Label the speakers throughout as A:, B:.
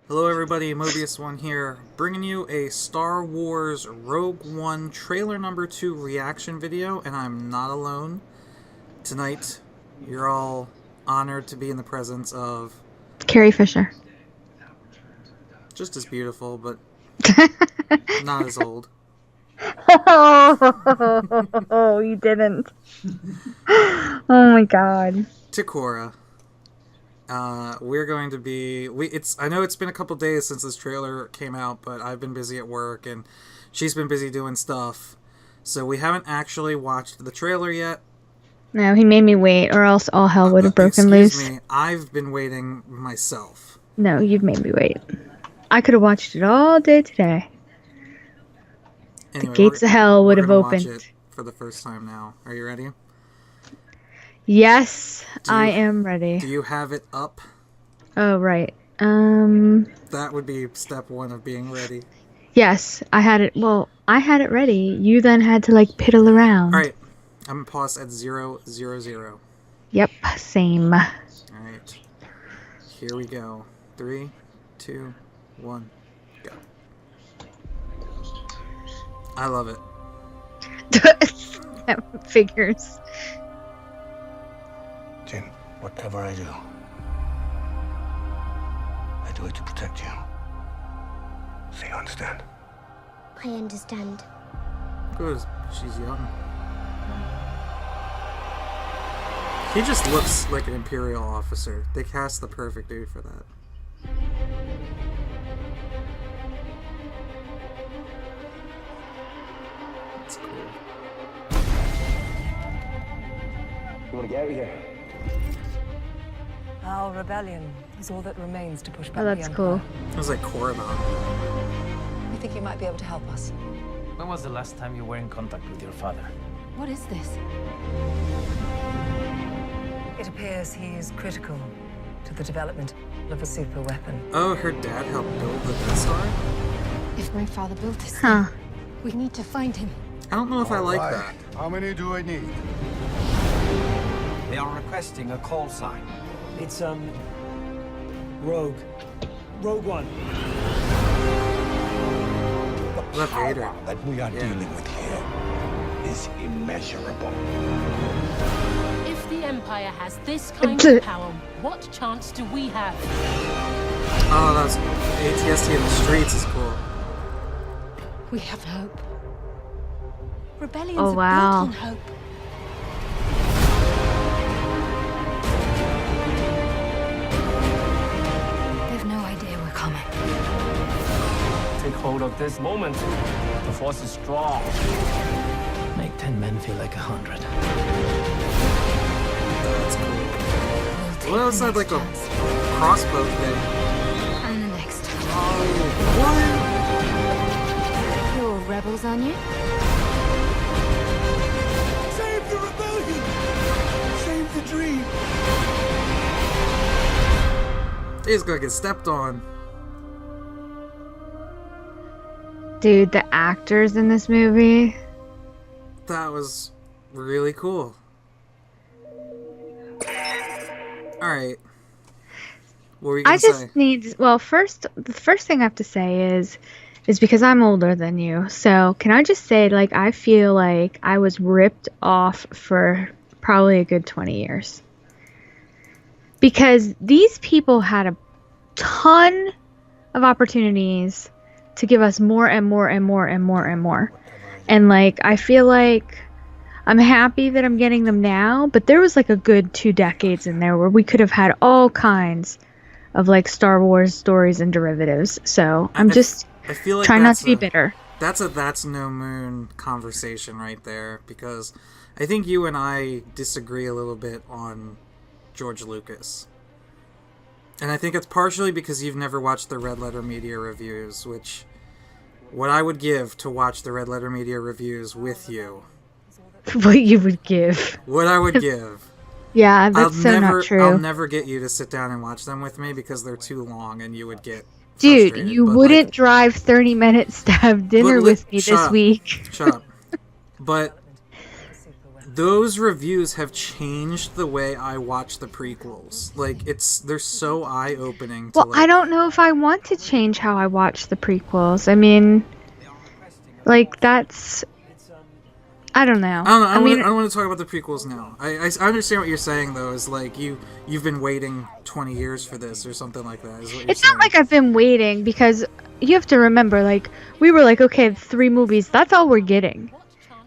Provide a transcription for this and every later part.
A: Hello everybody, Mobius1 here, bringing you a Star Wars Rogue One trailer number 2 reaction video, and I'm not alone. Tonight, you're all honored to be in the presence of...
B: Carrie Fisher.
A: Just as beautiful, but not as old.
B: Oh, you didn't. Oh my god.
A: Ticorah. We're going to be... I know it's been a couple days since this trailer came out, but I've been busy at work, and she's been busy doing stuff. So we haven't actually watched the trailer yet.
B: No, he made me wait, or else all hell would have broken loose.
A: Excuse me, I've been waiting myself.
B: No, you've made me wait. I could have watched it all day today.
A: Anyway,
B: the gates of hell would have opened.
A: Watch it for the first time now. Are you ready?
B: Yes, I am ready.
A: Do you have it up?
B: Oh, right.
A: That would be step one of being ready.
B: Yes, I had it. Well, I had it ready. You then had to, like, piddle around.
A: Alright. I'm going to pause at 0, 0, 0.
B: Yep, same.
A: Alright. Here we go. 3, 2, 1, go. I love it.
B: Figures.
C: Jin, whatever I do it to protect you. So you understand?
D: I understand.
A: Good. She's young. He just looks like an Imperial officer. They cast the perfect dude for that. That's cool.
C: You want to get out of here?
E: Our rebellion is all that remains to push back
B: Oh, that's cool.
A: It was like Korriban.
E: We think you might be able to help us.
F: When was the last time you were in contact with your father?
E: What is this? It appears he is critical to the development of a super weapon.
A: Oh, her dad helped build the Death Star?
D: If my father built this
B: Huh.
D: thing, we need to find him.
A: I don't know if I like
C: Right.
A: that.
C: How many do I need?
G: They are requesting a call sign. It's, Rogue. Rogue One.
A: Left Vader.
C: That we are
A: Yeah.
C: dealing with here is immeasurable.
H: If the Empire has this kind of power, what chance do we have?
A: Oh, that's ATST in the streets is cool.
D: We have hope. Rebellions
B: Oh,
D: are
B: wow.
D: built on hope. They've no idea we're coming.
F: Take hold of this moment. The force is strong. Make 10 men feel like 100.
A: That's cool.
D: We'll take
A: Well, it's
D: the
A: not like
D: next
A: a
D: chance.
A: crossbow thing.
D: And the next.
A: What?
D: You're rebels, aren't you?
C: Save the rebellion! Save the dream!
A: He's gonna get stepped on.
B: Dude, the actors in this movie.
A: That was really cool. Alright. What were you gonna
B: I just
A: say?
B: need, well, the first thing I have to say is because I'm older than you. So can I just say, like, I feel like I was ripped off for probably a good 20 years. Because these people had a ton of opportunities to give us more and more and more and more and more. And, like, I feel like I'm happy that I'm getting them now, but there was, like, a good 2 decades in there where we could have had all kinds of, like, Star Wars stories and derivatives. So I'm just
A: I feel like
B: trying not
A: that's
B: to be
A: a-
B: bitter.
A: That's a That's No Moon conversation right there, because I think you and I disagree a little bit on George Lucas. And I think it's partially because you've never watched the Red Letter Media reviews, which what I would give to watch the Red Letter Media reviews with you.
B: What you would give.
A: What I would give.
B: Yeah, that's so not true.
A: I'll never get you to sit down and watch them with me because they're too long and you would get
B: Dude,
A: frustrated,
B: you
A: but,
B: wouldn't
A: like,
B: drive 30 minutes to have dinner
A: But
B: with me
A: shut
B: this
A: up.
B: week.
A: Shut up. But those reviews have changed the way I watch the prequels. Like, they're so eye-opening.
B: Well, I don't know if I want to change how I watch the prequels. I mean, like, that's... I don't know.
A: I don't want to talk about the prequels now. I understand what you're saying, though, is like, you've been waiting 20 years for this, or something like that, is what you're
B: It's
A: saying.
B: not like I've been waiting, because you have to remember, like, we were like, okay, 3 movies, that's all we're getting.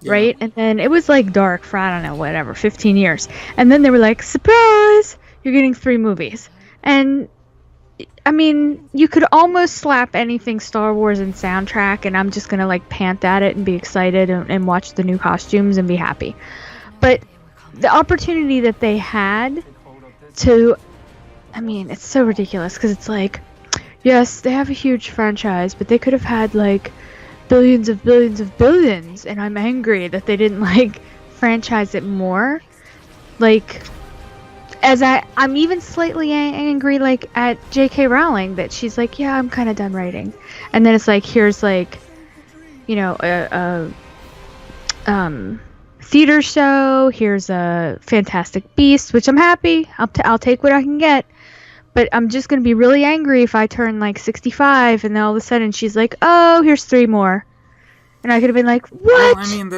A: Yeah.
B: Right? And then it was like dark for, I don't know, whatever, 15 years. And then they were like, surprise! You're getting 3 movies. And, I mean, you could almost slap anything Star Wars in soundtrack, and I'm just gonna, like, pant at it and be excited and watch the new costumes and be happy. But the opportunity that they had to... I mean, it's so ridiculous, because it's like, yes, they have a huge franchise, but they could have had, like, billions of billions of billions, and I'm angry that they didn't, like, franchise it more. Like, I'm even slightly angry, like, at J.K. Rowling, that she's like, yeah, I'm kind of done writing. And then it's like, here's, like, you know, a theater show, here's a Fantastic Beast, which I'm happy, I'll take what I can get. But I'm just going to be really angry if I turn, like, 65, and then all of a sudden she's like, oh, here's 3 more. And I could have been like, what?
A: Well, I mean,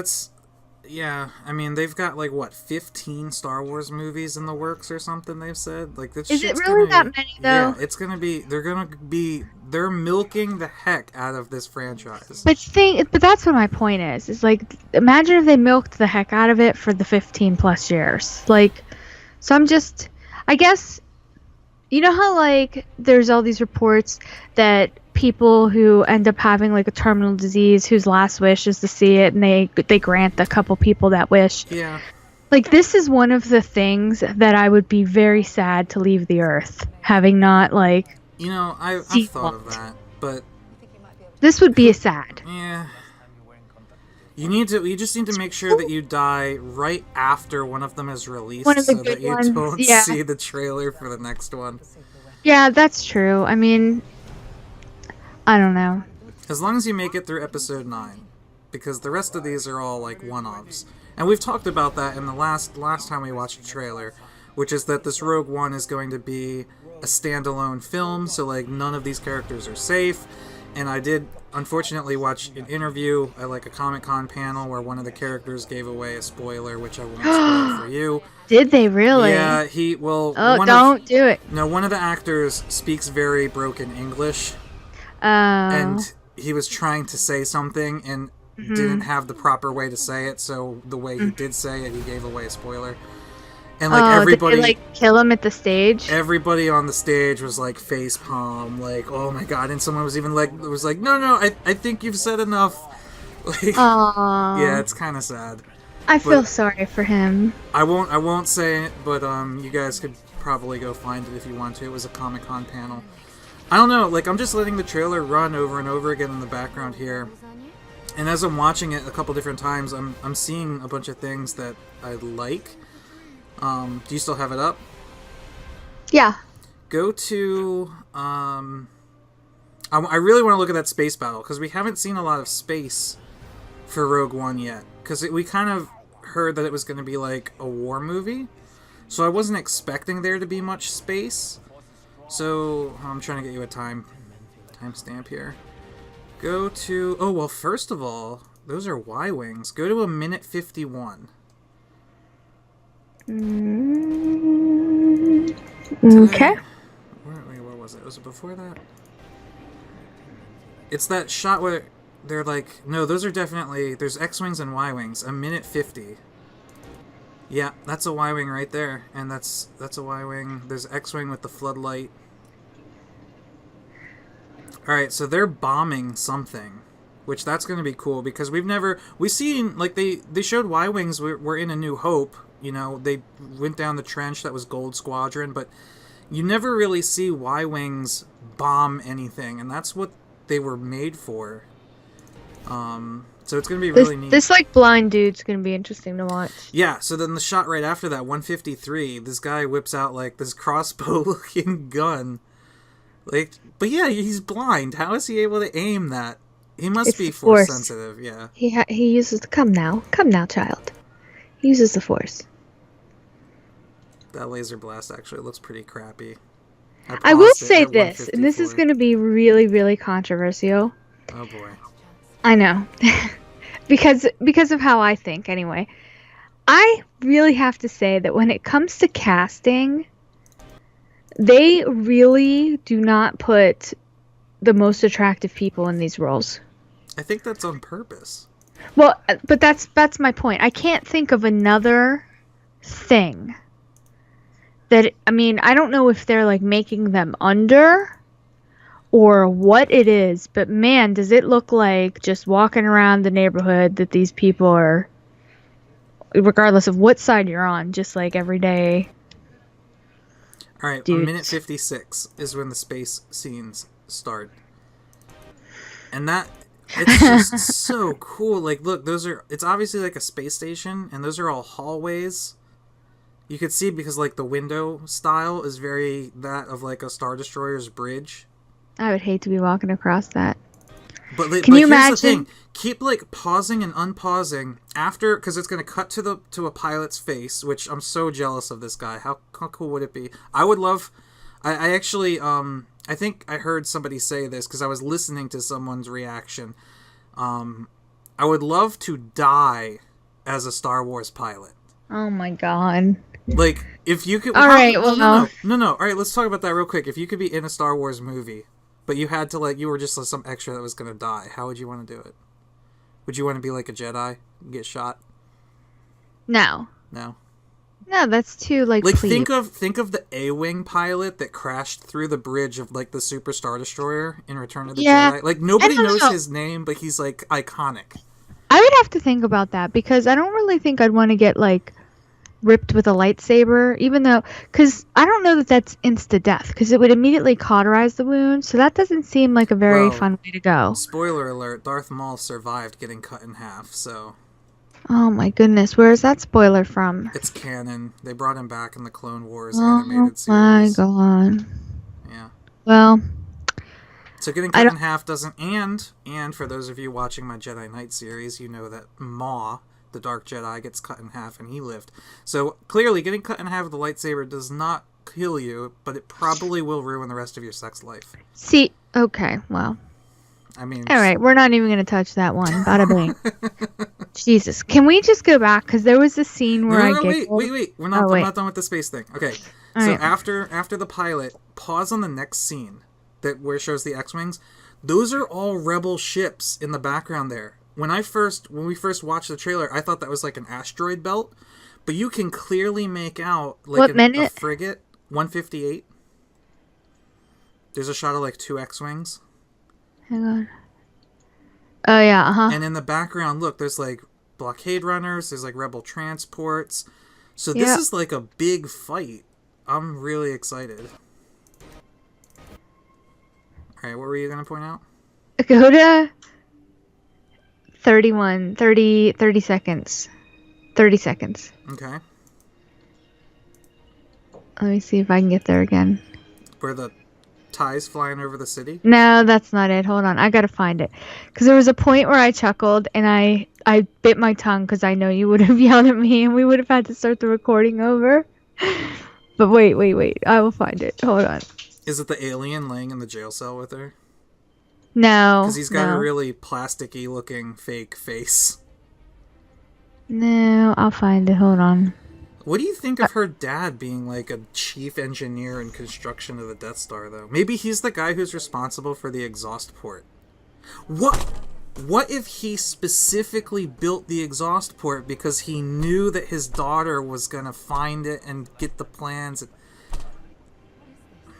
A: yeah, I mean, they've got, like, what, 15 Star Wars movies in the works or something, they've said? Like, this
B: Is it
A: shit's
B: really
A: gonna
B: that many, though?
A: Yeah, it's gonna be, they're milking the heck out of this franchise.
B: But that's what my point is. Is like, imagine if they milked the heck out of it for the 15 plus years. Like, so I guess, you know how, like, there's all these reports that people who end up having, like, a terminal disease whose last wish is to see it, and they grant a couple people that wish.
A: Yeah.
B: Like, this is one of the things that I would be very sad to leave the earth, having not, like...
A: You know, I've thought of that, but...
B: This would be sad.
A: Yeah. You just need to make sure that you die right after one of them is released,
B: One of the
A: so
B: good
A: that you
B: ones,
A: don't
B: yeah.
A: see the trailer for the next one.
B: Yeah, that's true. I mean... I don't know.
A: As long as you make it through episode 9, because the rest of these are all, like, one-offs. And we've talked about that in the last time we watched the trailer, which is that this Rogue One is going to be a standalone film, so, like, none of these characters are safe. And I did, unfortunately, watch an interview at, like, a Comic-Con panel where one of the characters gave away a spoiler, which I won't spoil for you.
B: Did they really?
A: Yeah,
B: Oh, don't do it.
A: No, one of the actors speaks very broken English.
B: Oh.
A: And he was trying to say something and didn't have the proper way to say it, so the way he did say it, he gave away a spoiler. And, like, everybody...
B: Did they, like, kill him at the stage?
A: Everybody on the stage was, like, facepalm, like, oh my god, and someone was even, like, no, I think you've said enough. Like,
B: Aww.
A: yeah, it's kind of sad.
B: I feel sorry for him.
A: I won't say it, but, you guys could probably go find it if you want to. It was a Comic-Con panel. I don't know, like, I'm just letting the trailer run over and over again in the background here. And as I'm watching it a couple different times, I'm seeing a bunch of things that I like. Do you still have it up?
B: Yeah.
A: Go to, I really want to look at that space battle, because we haven't seen a lot of space for Rogue One yet. Because we kind of heard that it was going to be, like, a war movie. So I wasn't expecting there to be much space. So, I'm trying to get you a timestamp here. Go to... Oh, well, first of all, those are Y-Wings. Go to 1:51.
B: Okay.
A: Where was it? Was it before that? It's that shot where they're like... No, those are definitely... There's X-Wings and Y-Wings. 1:50. Yeah, that's a Y-Wing right there. And that's a Y-Wing. There's X-Wing with the floodlight. Alright, so they're bombing something. Which, that's going to be cool, because we've seen, like, they showed Y-Wings were in A New Hope. You know, they went down the trench that was Gold Squadron, but you never really see Y-Wings bomb anything, and that's what they were made for. So it's going to be really neat.
B: This, like, blind dude's going to be interesting to watch.
A: Yeah, so then the shot right after that, 1:53, this guy whips out, like, this crossbow-looking gun. Like, but yeah, he's blind. How is he able to aim that? He must be force sensitive, yeah.
B: He uses the come now, child. He uses the Force.
A: That laser blast actually looks pretty crappy.
B: I will
A: paused it
B: say
A: at
B: this, and this is
A: 154.
B: going to be really, really controversial.
A: Oh boy.
B: I know. because of how I think, anyway. I really have to say that when it comes to casting, they really do not put the most attractive people in these roles.
A: I think that's on purpose.
B: Well, but that's my point. I can't think of another thing that, I mean, I don't know if they're like making them under or what it is, but man, does it look like just walking around the neighborhood that these people are, regardless of what side you're on, just like everyday.
A: All right,
B: dudes.
A: a minute 56 is when the space scenes start. And that, it's just so cool. Like, look, it's obviously like a space station, and those are all hallways. You could see because, like, the window style is very that of, like, a Star Destroyer's bridge.
B: I would hate to be walking across that.
A: But, like,
B: Can you
A: here's
B: imagine?
A: the thing. Keep, like, pausing and unpausing after, because it's going to cut to a pilot's face, which I'm so jealous of this guy. How cool would it be? I would love... I actually, I think I heard somebody say this, because I was listening to someone's reaction. I would love to die as a Star Wars pilot.
B: Oh my god.
A: Like, if you could...
B: All right, well...
A: No. All right, let's talk about that real quick. If you could be in a Star Wars movie, but you had to, like, you were just some extra that was going to die, how would you want to do it? Would you want to be like a Jedi and get shot?
B: No.
A: No?
B: No, that's too, like,
A: think of the A-Wing pilot that crashed through the bridge of, like, the Super Star Destroyer in Return of the Jedi. Like, nobody knows his name, but he's, like, iconic.
B: I would have to think about that, because I don't really think I'd want to get, like, ripped with a lightsaber, even though, because I don't know that that's insta-death, because it would immediately cauterize the wound, so that doesn't seem like a very fun way to go.
A: Spoiler alert, Darth Maul survived getting cut in half, so...
B: Oh my goodness, where is that spoiler from?
A: It's canon. They brought him back in the Clone Wars animated series.
B: Oh my god.
A: Yeah.
B: Well...
A: So getting cut in half doesn't... And for those of you watching my Jedi Knight series, you know that Maw, the Dark Jedi, gets cut in half and he lived. So clearly getting cut in half with the lightsaber does not kill you, but it probably will ruin the rest of your sex life.
B: See, okay, well...
A: I mean...
B: Alright, we're not even going to touch that one. Bada bing. Jesus. Can we just go back? Because there was a scene where I giggled.
A: Wait. I'm not done with the space thing. Okay.
B: All
A: so
B: right.
A: after the pilot, pause on the next scene where it shows the X-Wings. Those are all Rebel ships in the background there. When we first watched the trailer, I thought that was like an asteroid belt, but you can clearly make out like a frigate. 158. There's a shot of like 2 X-Wings.
B: Hang on. Oh, yeah, uh-huh.
A: And in the background, look, there's like blockade runners, there's like Rebel transports. So this is like a big fight. I'm really excited. Alright, what were you going to point out?
B: Go to 30 seconds. 30 seconds.
A: Okay.
B: Let me see if I can get there again.
A: Where the TIE's flying over the city?
B: No, that's not it. Hold on. I gotta find it. Because there was a point where I chuckled and I bit my tongue because I know you would have yelled at me and we would have had to start the recording over. But wait. I will find it. Hold on.
A: Is it the alien laying in the jail cell with her?
B: No.
A: Because he's got a really plasticky looking fake face.
B: No, I'll find it. Hold on.
A: What do you think of her dad being like a chief engineer in construction of the Death Star, though? Maybe he's the guy who's responsible for the exhaust port. What if he specifically built the exhaust port because he knew that his daughter was going to find it and get the plans?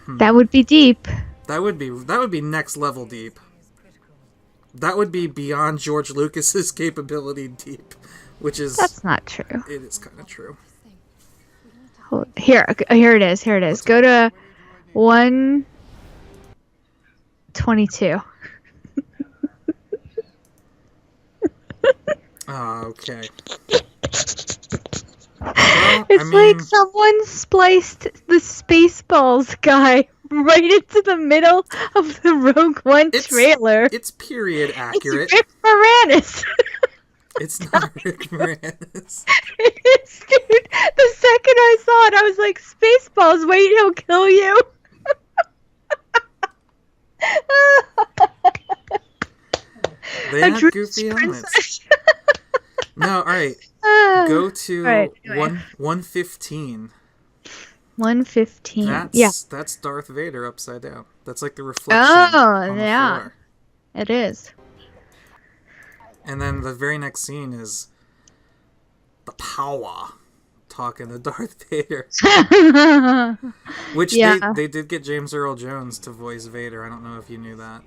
B: That would be deep.
A: That would be next level deep. That would be beyond George Lucas's capability deep, which is...
B: That's not true.
A: It is kind of true.
B: Here it is. Go to 122.
A: Okay. Well,
B: It's like someone spliced the Spaceballs guy right into the middle of the Rogue One trailer.
A: It's period accurate.
B: It's Rick Moranis.
A: It's not Rick Moranis.
B: It is, dude. The second I saw it, I was like, Spaceballs, wait, he'll kill you.
A: They
B: A
A: have
B: Druid's
A: goofy helmets.
B: princess.
A: No, alright. Go to
B: Alright, anyway.
A: 115.
B: 115.
A: That's
B: Yeah.
A: that's Darth Vader upside down. That's like the reflection
B: Oh,
A: on the
B: yeah.
A: floor.
B: It is.
A: And then the very next scene is the power talking to Darth Vader. Which
B: Yeah.
A: they did get James Earl Jones to voice Vader. I don't know if you knew that.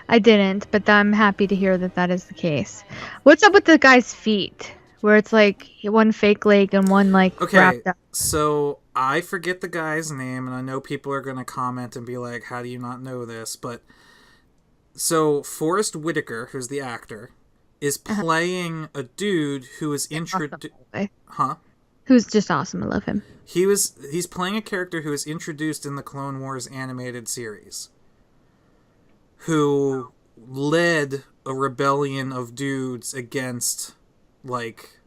B: I didn't, but I'm happy to hear that that is the case. What's up with the guy's feet? Where it's like one fake leg and one like
A: Okay,
B: wrapped up.
A: so I forget the guy's name, and I know people are going to comment and be like, how do you not know this? But so Forrest Whitaker, who's the actor, is playing a dude who is introduced...
B: Awesome.
A: Huh?
B: Who's just awesome. I love him.
A: He's playing a character who is introduced in the Clone Wars animated series, who led a rebellion of dudes against, like,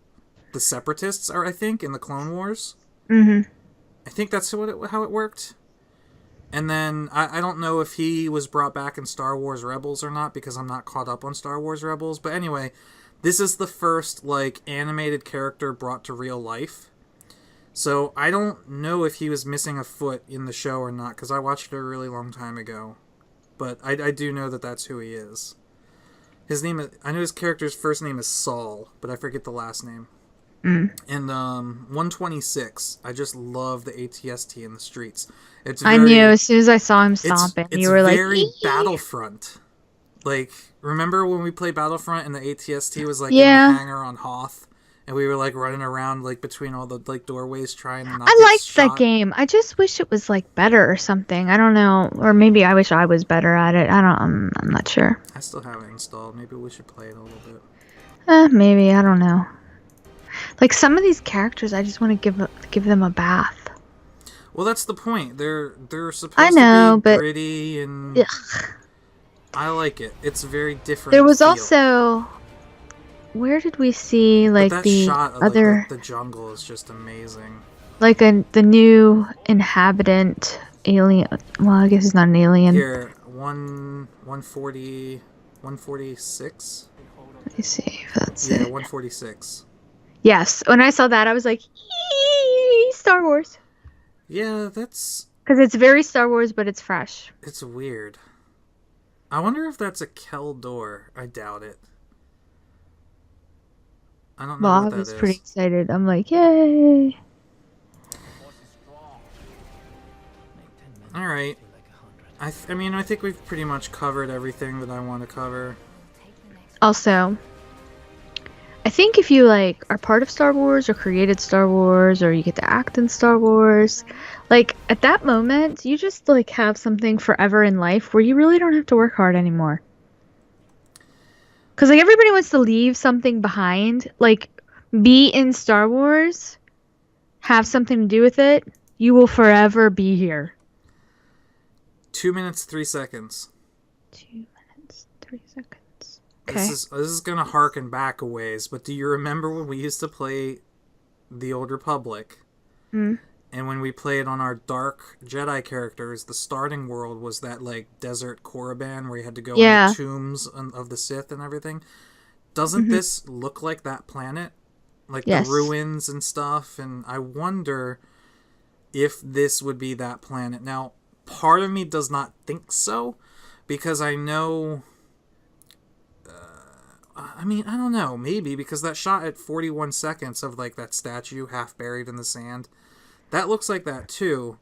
A: the Separatists, I think, in the Clone Wars.
B: Mm-hmm.
A: I think that's how it worked. And then, I don't know if he was brought back in Star Wars Rebels or not, because I'm not caught up on Star Wars Rebels. But anyway, this is the first, like, animated character brought to real life. So I don't know if he was missing a foot in the show or not, because I watched it a really long time ago. But I do know that that's who he is. His name is... I know his character's first name is Saul, but I forget the last name.
B: Mm.
A: And 126. I just love the ATST in the streets. It's
B: I knew as soon as I saw him stomping,
A: it's
B: you were like,
A: very
B: "Ee!"
A: Battlefront. Like, remember when we played Battlefront and the ATST was like
B: Yeah.
A: in the hangar on Hoth? And we were like running around like between all the like doorways trying to not
B: I
A: get
B: liked
A: shot.
B: that game. I just wish it was like better or something. I don't know, or maybe I wish I was better at it. I'm not sure.
A: I still have it installed. Maybe we should play it a little bit.
B: Maybe I don't know. Like some of these characters, I just want to give them a bath.
A: Well, that's the point. They're supposed
B: I know,
A: to be
B: but
A: gritty and
B: ugh.
A: I like it. It's very different.
B: There was
A: feel.
B: also, where did we see like
A: But that
B: the
A: shot of
B: other
A: like, the jungle is just amazing.
B: like the new inhabitant alien? Well, I guess he's not an alien.
A: Here, 146.
B: Let me see if that's
A: Yeah,
B: it.
A: 146.
B: Yes, when I saw that, I was like, "Eee, Star Wars,"
A: Yeah, that's...
B: because it's very Star Wars, but it's fresh.
A: It's weird. I wonder if that's a Kel door. I doubt it. I don't know
B: Well,
A: what
B: I
A: that
B: was
A: is.
B: pretty excited. I'm like, yay!
A: Alright. I mean, I think we've pretty much covered everything that I want to cover.
B: Also, I think if you like are part of Star Wars or created Star Wars or you get to act in Star Wars, like at that moment, you just like have something forever in life where you really don't have to work hard anymore. Cuz like everybody wants to leave something behind, like be in Star Wars, have something to do with it, you will forever be here.
A: 2 minutes, 3 seconds.
B: 2 minutes, 3 seconds.
A: This is gonna harken back a ways, but do you remember when we used to play the Old Republic?
B: Mm.
A: And when we played on our dark Jedi characters, the starting world was that like desert Korriban where you had to go in the tombs of the Sith and everything. Doesn't this look like that planet? Like the ruins and stuff, and I wonder if this would be that planet. Now, part of me does not think so, because I know... I mean, I don't know, maybe, because that shot at 41 seconds of, like, that statue half buried in the sand, that looks like that, too.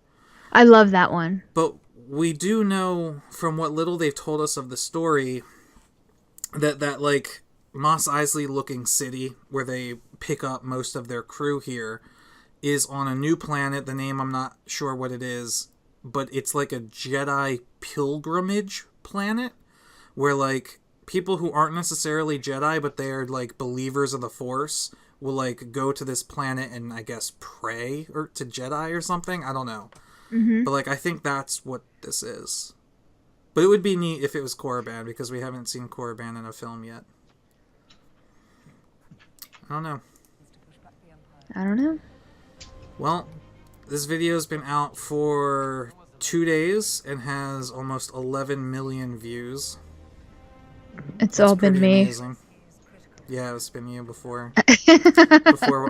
B: I love that one.
A: But we do know, from what little they've told us of the story, that like, Mos Eisley-looking city, where they pick up most of their crew here, is on a new planet. The name, I'm not sure what it is, but it's like a Jedi pilgrimage planet, where, like, people who aren't necessarily Jedi, but they're, like, believers of the Force, will, like, go to this planet and, I guess, pray or to Jedi or something. I don't know. But, like, I think that's what this is. But it would be neat if it was Korriban, because we haven't seen Korriban in a film yet. I don't know.
B: I don't know.
A: Well, this video's been out for 2 days and has almost 11 million views.
B: It's
A: That's
B: all been
A: pretty
B: me.
A: amazing. Yeah, it's been you before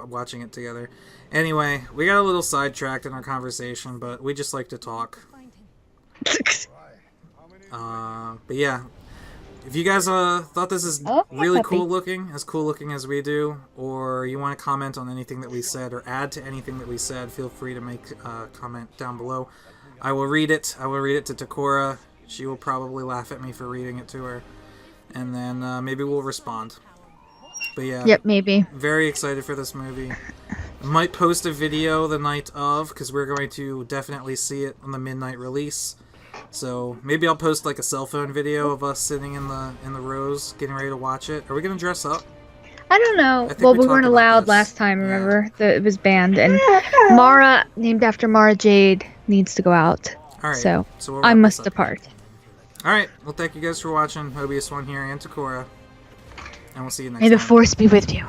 A: watching it together. Anyway, we got a little sidetracked in our conversation, but we just like to talk. But yeah, if you guys thought this is really cool looking as we do, or you want to comment on anything that we said or add to anything that we said, feel free to make a comment down below. I will read it. I will read it to Ticorah. She will probably laugh at me for reading it to her, and then maybe we'll respond. But yeah,
B: Yep, maybe.
A: very excited for this movie. Might post a video the night of, because we're going to definitely see it on the midnight release. So maybe I'll post like a cell phone video of us sitting in the rows getting ready to watch it. Are we gonna dress up?
B: I don't know.
A: think
B: Well,
A: we
B: we
A: talked
B: weren't
A: about
B: allowed
A: this.
B: last time,
A: Yeah.
B: remember? It was banned. And Mara, named after Mara Jade, needs to go out.
A: All right.
B: So
A: we'll
B: I
A: wrap
B: must
A: this up.
B: depart.
A: All right. Well, thank you guys for watching. Mobius1 here and Ticorah, and we'll see you next
B: May the
A: time.
B: force be with you.